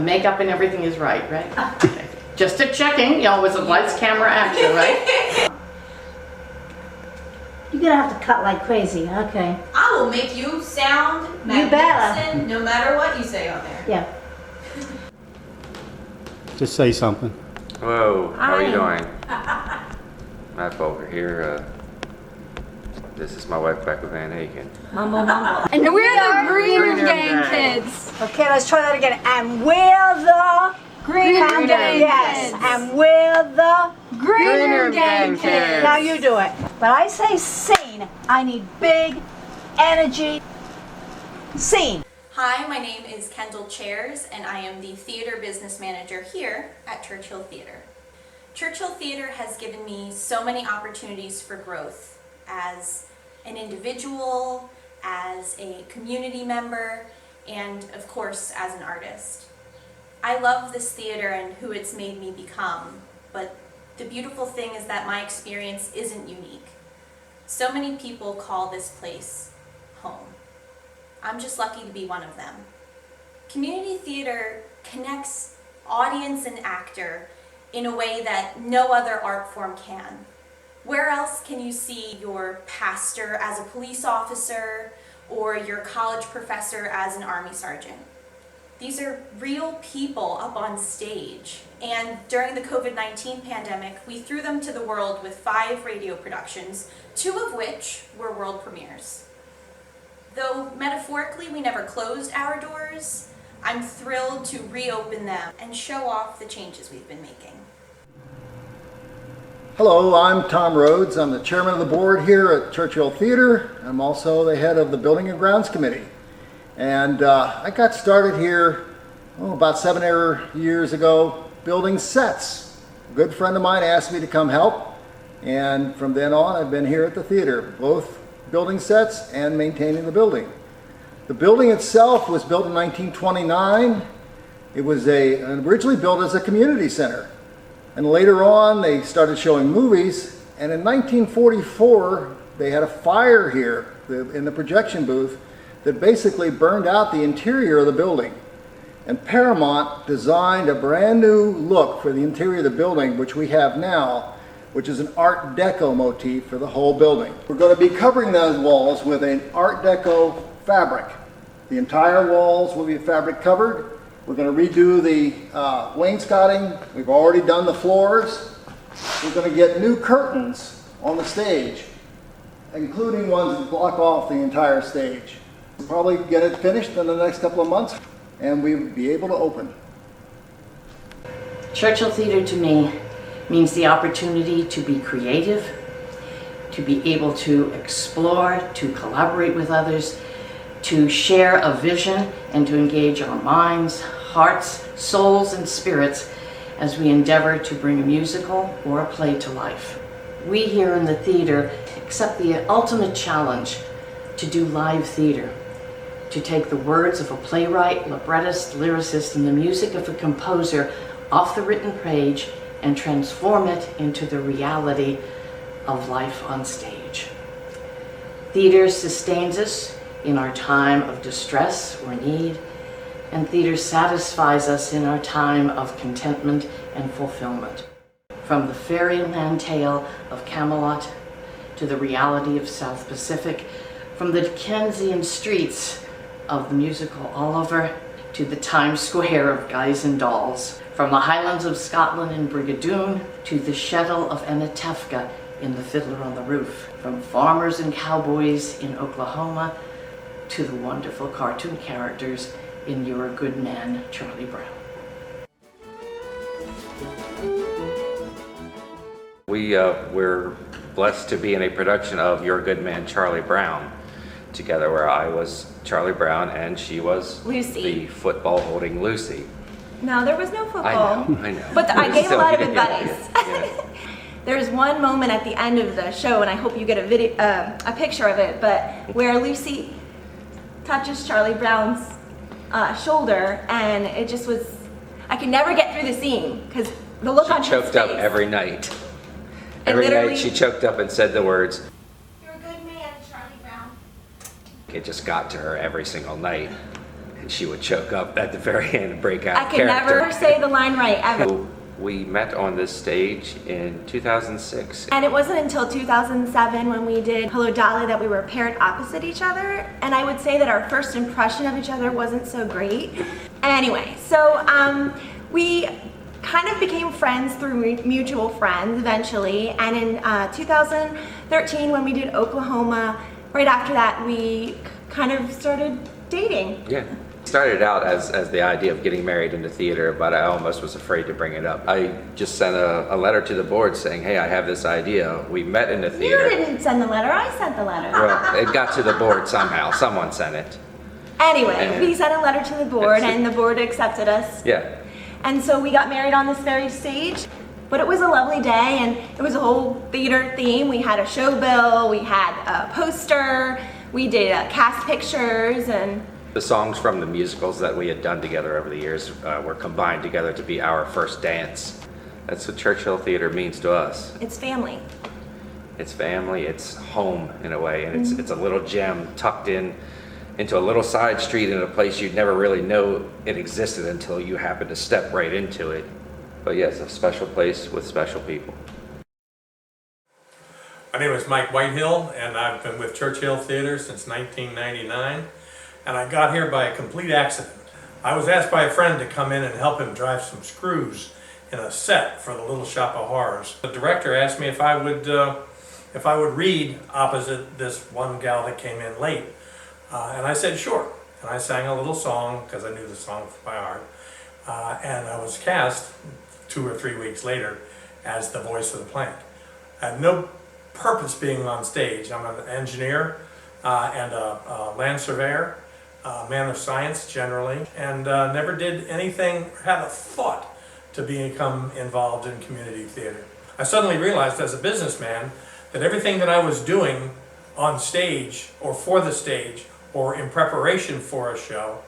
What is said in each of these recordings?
Makeup and everything is right? Okay. Just a checking, you know, with the lights, camera, action, right? You're gonna have to cut like crazy, okay? I will make you sound magnificent no matter what you say on there. Yeah. Just say something. Hello, how are you doing? Matt over here. This is my wife, Becca Van Aken. Mumble, mumble. And we're the Green Gang Kids. Okay, let's try that again. And we're the Greener Gang Yes, Kids. and we're the Greener Gang Kids. Now you do it. When I say scene, I need big energy. Scene. Hi, my name is Kendall Chairs, and I am the theater business manager here at Churchill Theater. Churchill Theater has given me so many opportunities for growth as an individual, as a community member, and of course as an artist. I love this theater and who it's made me become, but the beautiful thing is that my experience isn't unique. So many people call this place home. I'm just lucky to be one of them. Community theater connects audience and actor in a way that no other art form can. Where else can you see your pastor as a police officer or your college professor as an army sergeant? These are real people up on stage, and during the COVID-19 pandemic, we threw them to the world with 5 radio productions, 2 of which were world premieres. Though metaphorically we never closed our doors, I'm thrilled to reopen them and show off the changes we've been making. Hello, I'm Tom Rhodes. I'm the chairman of the board here at Churchill Theater. I'm also the head of the Building and Grounds Committee. And I got started here about 7 years ago building sets. A good friend of mine asked me to come help, and from then on I've been here at the theater, both building sets and maintaining the building. The building itself was built in 1929. It was originally built as a community center. And later on, they started showing movies, and in 1944, they had a fire here in the projection booth that basically burned out the interior of the building. And Paramount designed a brand new look for the interior of the building, which we have now, which is an Art Deco motif for the whole building. We're going to be covering those walls with an Art Deco fabric. The entire walls will be fabric covered. We're going to redo the wainscoting. We've already done the floors. We're going to get new curtains on the stage, including ones that block off the entire stage. We'll probably get it finished in the next couple of months, and we'll be able to open. Churchill Theater to me means the opportunity to be creative, to be able to explore, to collaborate with others, to share a vision, and to engage our minds, hearts, souls, and spirits as we endeavor to bring a musical or a play to life. We here in the theater accept the ultimate challenge to do live theater, to take the words of a playwright, librettist, lyricist, and the music of a composer off the written page and transform it into the reality of life on stage. Theater sustains us in our time of distress or need, and theater satisfies us in our time of contentment and fulfillment. From the fairyland tale of Camelot to the reality of South Pacific, from the Dickensian streets of the musical Oliver to the Times Square of Guys and Dolls, from the Highlands of Scotland in Brigadoon to the shtetl of Anatevka in The Fiddler on the Roof, from farmers and cowboys in Oklahoma to the wonderful cartoon characters in You're a Good Man, Charlie Brown. We're blessed to be in a production of You're a Good Man, Charlie Brown together, where I was Charlie Brown and she was Lucy. the football holding Lucy. No, there was no football. I know. But I gave a lot of advice. Yeah. There's one moment at the end of the show, and I hope you get a picture of it, but where Lucy touches Charlie Brown's shoulder, and it just was, I could never get through the scene because the look on his She choked face. up every night. And Every literally- night she choked up and said the words. You're a good man, Charlie Brown. It just got to her every single night. and she would choke up at the very end and break out I of could character. never say the line right ever. So we met on this stage in 2006. And it wasn't until 2007 when we did Hello Dolly that we were paired opposite each other. And I would say that our first impression of each other wasn't so great. Anyway, so we kind of became friends through mutual friends eventually. And in 2013 when we did Oklahoma, right after that we kind of started dating. Yeah. Started out as the idea of getting married into theater, but I almost was afraid to bring it up. I just sent a letter to the board saying, hey, I have this idea. We met in the theater. You didn't send the letter, I sent the letter. Well, it got to the board somehow. Someone sent it. Anyway, we sent a letter to the board and the board accepted us. Yeah. And so we got married on this very stage. But it was a lovely day and it was a whole theater theme. We had a show bill, we had a poster, we did cast pictures and... The songs from the musicals that we had done together over the years were combined together to be our first dance. That's what Churchill Theater means to us. It's family. It's family, it's home in a way, and it's a little gem tucked into a little side street in a place you'd never really know it existed until you happen to step right into it. But yes, a special place with special people. My name is Mike Whitehill, and I've been with Churchill Theater since 1999, and I got here by a complete accident. I was asked by a friend to come in and help him drive some screws in a set for the Little Shop of Horrors. The director asked me if I would read opposite this one gal that came in late, and I said sure. And I sang a little song because I knew the song by heart, and I was cast 2 or 3 weeks later as the voice of the plant. I had no purpose being on stage. I'm an engineer and a land surveyor, a man of science generally, and never did anything, had a thought to become involved in community theater. I suddenly realized as a businessman that everything that I was doing on stage or for the stage or in preparation for a show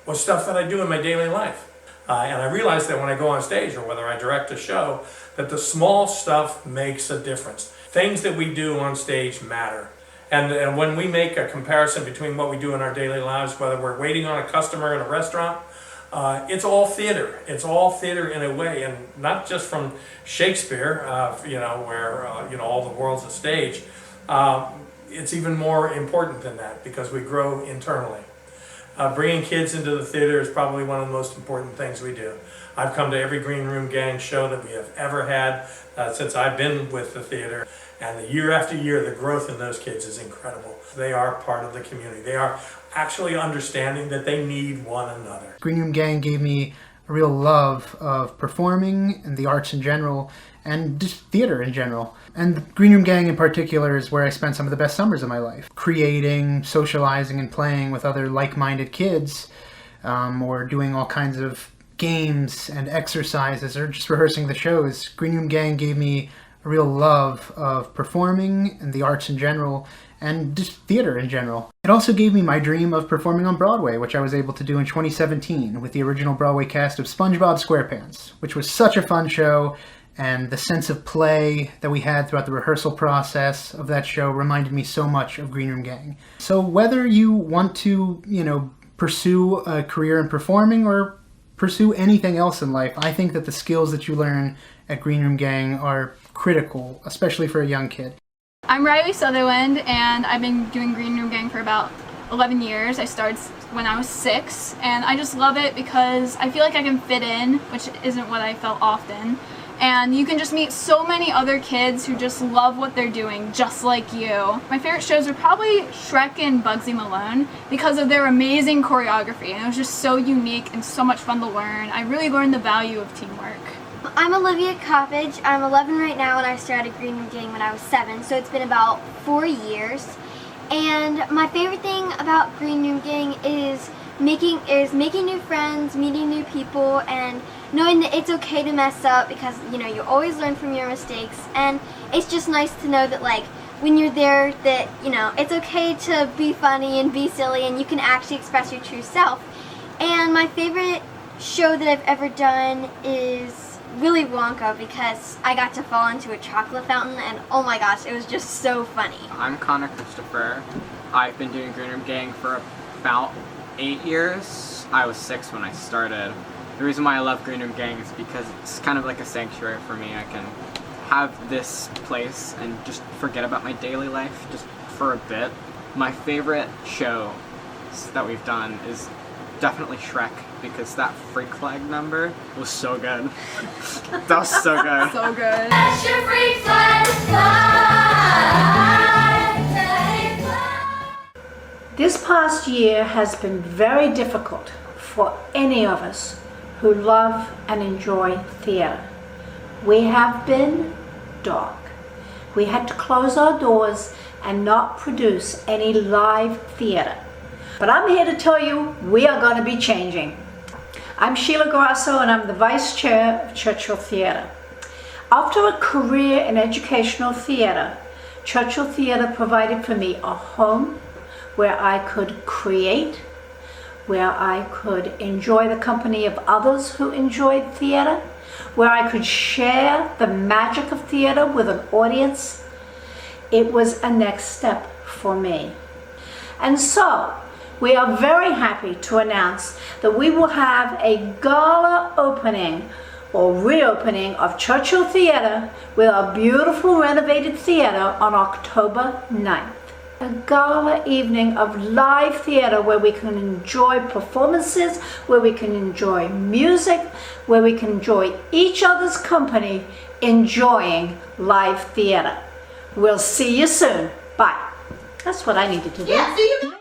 was stuff that I do in my daily life. And I realized that when I go on stage or whether I direct a show, that the small stuff makes a difference. Things that we do on stage matter. And when we make a comparison between what we do in our daily lives, whether we're waiting on a customer in a restaurant, it's all theater. It's all theater in a way, and not just from Shakespeare, where all the world's a stage. It's even more important than that because we grow internally. Bringing kids into the theater is probably one of the most important things we do. I've come to every Green Room Gang show that we have ever had since I've been with the theater, and year after year the growth in those kids is incredible. They are part of the community. They are actually understanding that they need one another. Green Room Gang gave me a real love of performing and the arts in general, and just theater in general. And the Green Room Gang in particular is where I spent some of the best summers of my life. Creating, socializing, and playing with other like-minded kids, or doing all kinds of games and exercises, or just rehearsing the shows. Green Room Gang gave me a real love of performing and the arts in general, and just theater in general. It also gave me my dream of performing on Broadway, which I was able to do in 2017 with the original Broadway cast of SpongeBob SquarePants, which was such a fun show, and the sense of play that we had throughout the rehearsal process of that show reminded me so much of Green Room Gang. So whether you want to, pursue a career in performing or pursue anything else in life, I think that the skills that you learn at Green Room Gang are critical, especially for a young kid. I'm Riley Sutherland, and I've been doing Green Room Gang for about 11 years. I started when I was 6, and I just love it because I feel like I can fit in, which isn't what I felt often. And you can just meet so many other kids who just love what they're doing, just like you. My favorite shows are probably Shrek and Bugsy Malone because of their amazing choreography, and it was just so unique and so much fun to learn. I really learned the value of teamwork. I'm Olivia Coppage. I'm 11 right now, and I started Green Room Gang when I was 7, so it's been about 4 years. And my favorite thing about Green Room Gang is making new friends, meeting new people, and knowing that it's okay to mess up because, you always learn from your mistakes. And it's just nice to know that, when you're there, that, it's okay to be funny and be silly and you can actually express your true self. And my favorite show that I've ever done is Willy Wonka because I got to fall into a chocolate fountain and oh my gosh, it was just so funny. I'm Connor Christopher. I've been doing Green Room Gang for about 8 years. I was 6 when I started. The reason why I love Green Room Gang is because it's kind of like a sanctuary for me. I can have this place and just forget about my daily life just for a bit. My favorite show that we've done is definitely Shrek, because that Freak Flag number was so good. That was so good. So good. Let your freak flag fly. This past year has been very difficult for any of us who love and enjoy theater. We have been dark. We had to close our doors and not produce any live theater. But I'm here to tell you we are going to be changing. I'm Shelagh Grasso and I'm the Vice Chair of Churchill Theatre. After a career in educational theatre, Churchill Theatre provided for me a home where I could create, where I could enjoy the company of others who enjoyed theatre, where I could share the magic of theatre with an audience. It was a next step for me. And so, we are very happy to announce that we will have a gala opening or reopening of Churchill Theatre with our beautiful renovated theatre on October 9th. A gala evening of live theatre where we can enjoy performances, where we can enjoy music, where we can enjoy each other's company, enjoying live theatre. We'll see you soon. Bye. That's what I needed to do. Yeah, see you.